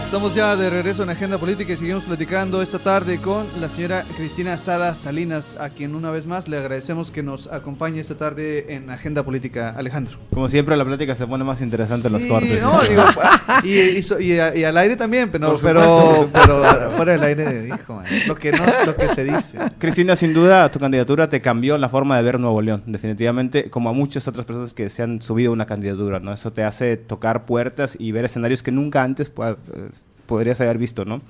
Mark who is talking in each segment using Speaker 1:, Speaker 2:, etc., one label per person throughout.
Speaker 1: Estamos ya de regreso en Agenda Política y seguimos platicando esta tarde con la señora Cristina Sada Salinas, a quien una vez más le agradecemos que nos acompañe esta tarde en Agenda Política. Alejandro.
Speaker 2: Como siempre, la plática se pone más interesante en los cortes.
Speaker 1: No, digo, y al aire también, pero fuera del aire, hijo, man, lo que se dice.
Speaker 2: Cristina, sin duda, tu candidatura te cambió la forma de ver Nuevo León, definitivamente, como a muchas otras personas que se han subido a una candidatura, ¿no? Eso te hace tocar puertas y ver escenarios que nunca antes podrías haber visto, ¿no?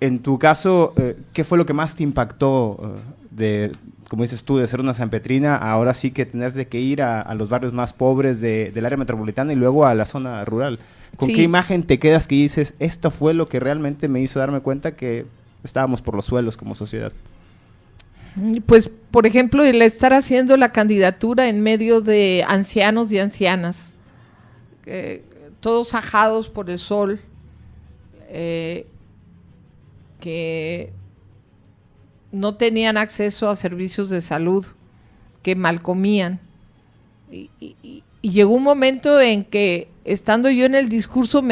Speaker 2: En tu caso, ¿qué fue lo que más te impactó de, como dices tú, de ser una sanpetrina, ahora sí que tener que ir a los barrios más pobres del área metropolitana y luego a la zona rural? ¿Con qué imagen te quedas que dices, esto fue lo que realmente me hizo darme cuenta que estábamos por los suelos como sociedad?
Speaker 3: Pues, por ejemplo, el estar haciendo la candidatura en medio de ancianos y ancianas, todos ajados por el sol, que no tenían acceso a servicios de salud, que mal comían. Y llegó un momento en que, estando yo en el discurso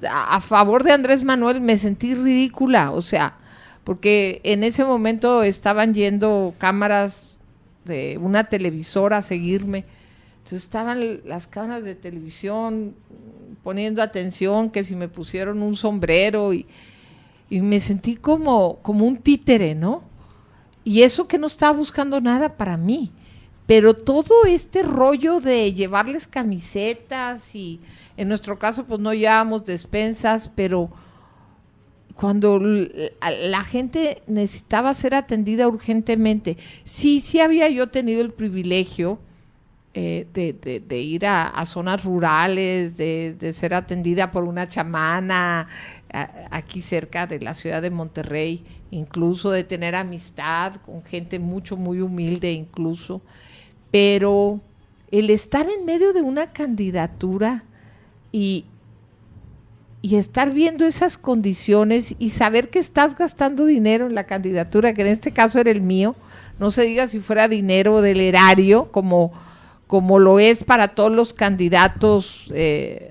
Speaker 3: a favor de Andrés Manuel, me sentí ridícula, o sea, porque en ese momento estaban yendo cámaras de una televisora a seguirme. Entonces estaban las cámaras de televisión poniendo atención, que si me pusieron un sombrero y me sentí como un títere, ¿no? Y eso que no estaba buscando nada para mí, pero todo este rollo de llevarles camisetas y en nuestro caso pues no llevábamos despensas, pero cuando la gente necesitaba ser atendida urgentemente, sí había yo tenido el privilegio de ir a zonas rurales, de ser atendida por una chamana aquí cerca de la ciudad de Monterrey, incluso de tener amistad con gente muy humilde incluso, pero el estar en medio de una candidatura y estar viendo esas condiciones y saber que estás gastando dinero en la candidatura, que en este caso era el mío, no se diga si fuera dinero del erario, como lo es para todos los candidatos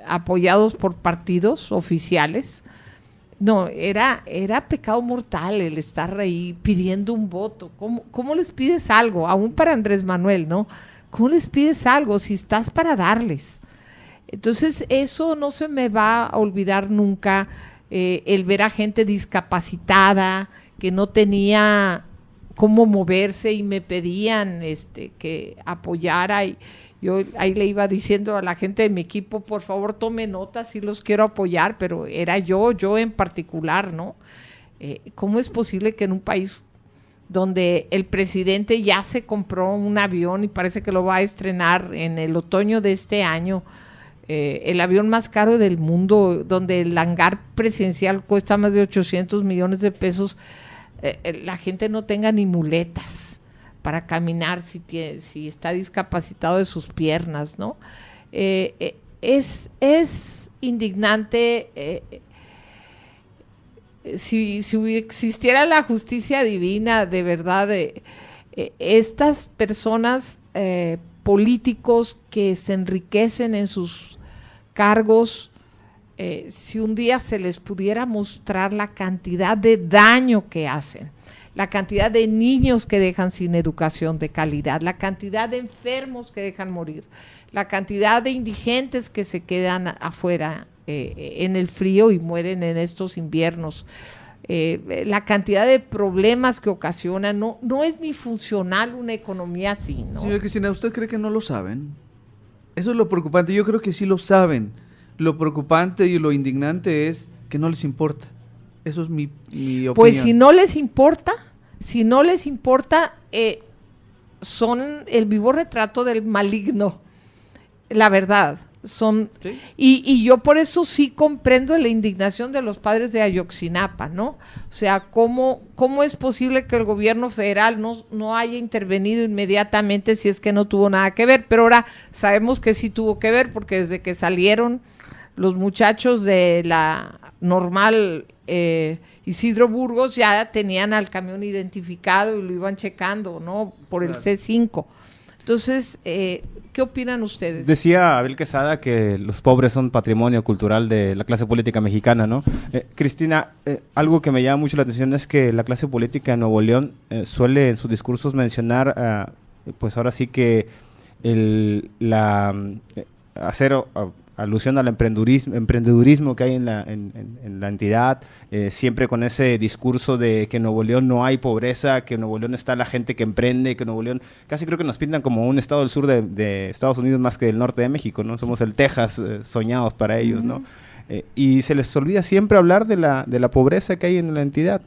Speaker 3: apoyados por partidos oficiales. No, era pecado mortal el estar ahí pidiendo un voto. ¿Cómo les pides algo? Aún para Andrés Manuel, ¿no? ¿Cómo les pides algo si estás para darles? Entonces, eso no se me va a olvidar nunca, el ver a gente discapacitada, que no tenía cómo moverse y me pedían que apoyara, y yo ahí le iba diciendo a la gente de mi equipo, por favor tome nota, sí los quiero apoyar, pero era yo en particular, ¿no? ¿Cómo es posible que en un país donde el presidente ya se compró un avión y parece que lo va a estrenar en el otoño de este año, el avión más caro del mundo, donde el hangar presidencial cuesta más de 800 millones de pesos, la gente no tenga ni muletas para caminar si está discapacitado de sus piernas, ¿no? Es indignante. Si existiera la justicia divina, de verdad, estas personas políticos que se enriquecen en sus cargos, si un día se les pudiera mostrar la cantidad de daño que hacen, la cantidad de niños que dejan sin educación de calidad, la cantidad de enfermos que dejan morir, la cantidad de indigentes que se quedan afuera en el frío y mueren en estos inviernos, la cantidad de problemas que ocasionan, no es ni funcional una economía así, ¿no?
Speaker 1: Señora Cristina, ¿usted cree que no lo saben? Eso es lo preocupante. Yo creo que sí lo saben. Lo preocupante y lo indignante es que no les importa. Eso es mi opinión.
Speaker 3: Pues si no les importa, son el vivo retrato del maligno, la verdad. ¿Sí? Y yo por eso sí comprendo la indignación de los padres de Ayotzinapa, ¿no? O sea, ¿cómo es posible que el gobierno federal no haya intervenido inmediatamente si es que no tuvo nada que ver? Pero ahora sabemos que sí tuvo que ver, porque desde que salieron los muchachos de la normal Isidro Burgos ya tenían al camión identificado y lo iban checando, ¿no? Por el C5. Entonces, ¿qué opinan ustedes?
Speaker 2: Decía Abel Quesada que los pobres son patrimonio cultural de la clase política mexicana, ¿no? Cristina, algo que me llama mucho la atención es que la clase política de Nuevo León suele en sus discursos mencionar, pues ahora sí que hacer alusión al emprendedurismo que hay en la entidad, siempre con ese discurso de que en Nuevo León no hay pobreza, que en Nuevo León está la gente que emprende, que Nuevo León, casi creo que nos pintan como un estado del sur de Estados Unidos más que del norte de México, ¿no? Somos el Texas soñados para ellos, ¿no? Y se les olvida siempre hablar de la pobreza que hay en la entidad.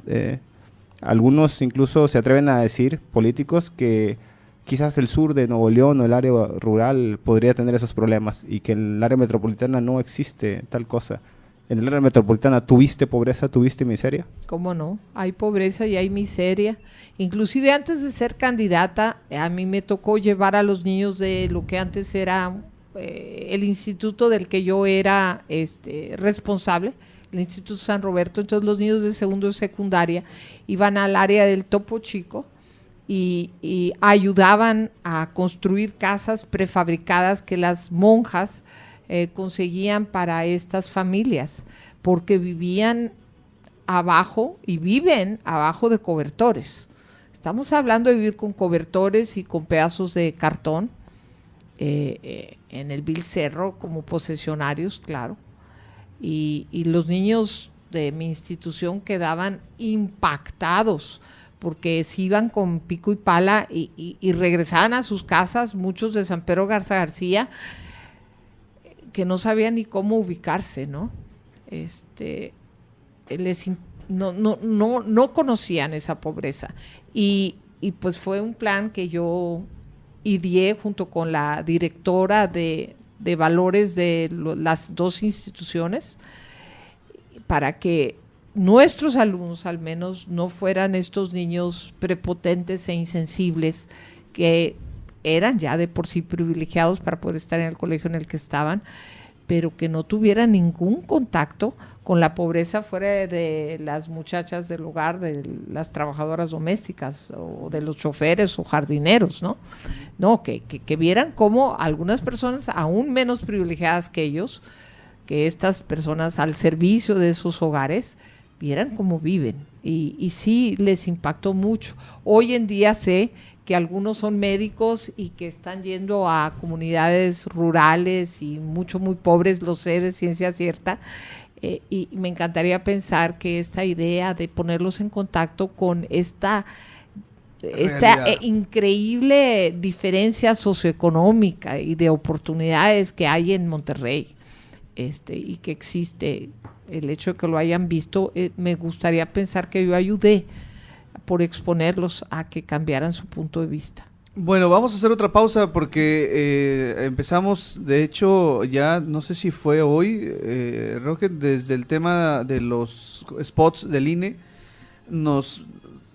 Speaker 2: Algunos incluso se atreven a decir, políticos, que quizás el sur de Nuevo León o el área rural podría tener esos problemas y que en el área metropolitana no existe tal cosa. ¿En el área metropolitana tuviste pobreza, tuviste miseria?
Speaker 3: ¿Cómo no? Hay pobreza y hay miseria. Inclusive antes de ser candidata, a mí me tocó llevar a los niños de lo que antes era el instituto del que yo era responsable, el Instituto San Roberto. Entonces los niños de segundo y secundaria iban al área del Topo Chico, y ayudaban a construir casas prefabricadas que las monjas conseguían para estas familias, porque vivían abajo y viven abajo de cobertores. Estamos hablando de vivir con cobertores y con pedazos de cartón en el Vil Cerro como posesionarios, claro. Y los niños de mi institución quedaban impactados, porque se iban con pico y pala y regresaban a sus casas, muchos de San Pedro Garza García, que no sabían ni cómo ubicarse, ¿no? No conocían esa pobreza. Y pues fue un plan que yo ideé junto con la directora de valores de las dos instituciones, para que nuestros alumnos al menos no fueran estos niños prepotentes e insensibles que eran ya de por sí privilegiados para poder estar en el colegio en el que estaban, pero que no tuvieran ningún contacto con la pobreza fuera de las muchachas del hogar, de las trabajadoras domésticas o de los choferes o jardineros, ¿no? No, que vieran cómo algunas personas aún menos privilegiadas que ellos, que estas personas al servicio de esos hogares, vieran cómo viven, y sí les impactó mucho. Hoy en día sé que algunos son médicos y que están yendo a comunidades rurales y muy pobres, lo sé de ciencia cierta, y me encantaría pensar que esta idea de ponerlos en contacto con esta increíble diferencia socioeconómica y de oportunidades que hay en Monterrey, y que existe, el hecho de que lo hayan visto, me gustaría pensar que yo ayudé por exponerlos a que cambiaran su punto de vista.
Speaker 1: Bueno, vamos a hacer otra pausa porque empezamos, de hecho, ya no sé si fue hoy, Roger, desde el tema de los spots del INE, nos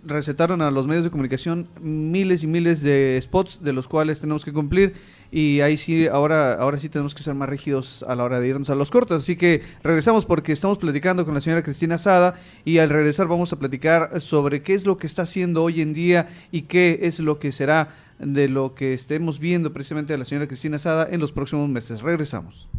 Speaker 1: recetaron a los medios de comunicación miles y miles de spots de los cuales tenemos que cumplir, y ahí sí, ahora sí tenemos que ser más rígidos a la hora de irnos a los cortos. Así que regresamos porque estamos platicando con la señora Cristina Sada, y al regresar vamos a platicar sobre qué es lo que está haciendo hoy en día y qué es lo que será de lo que estemos viendo precisamente a la señora Cristina Sada en los próximos meses. Regresamos.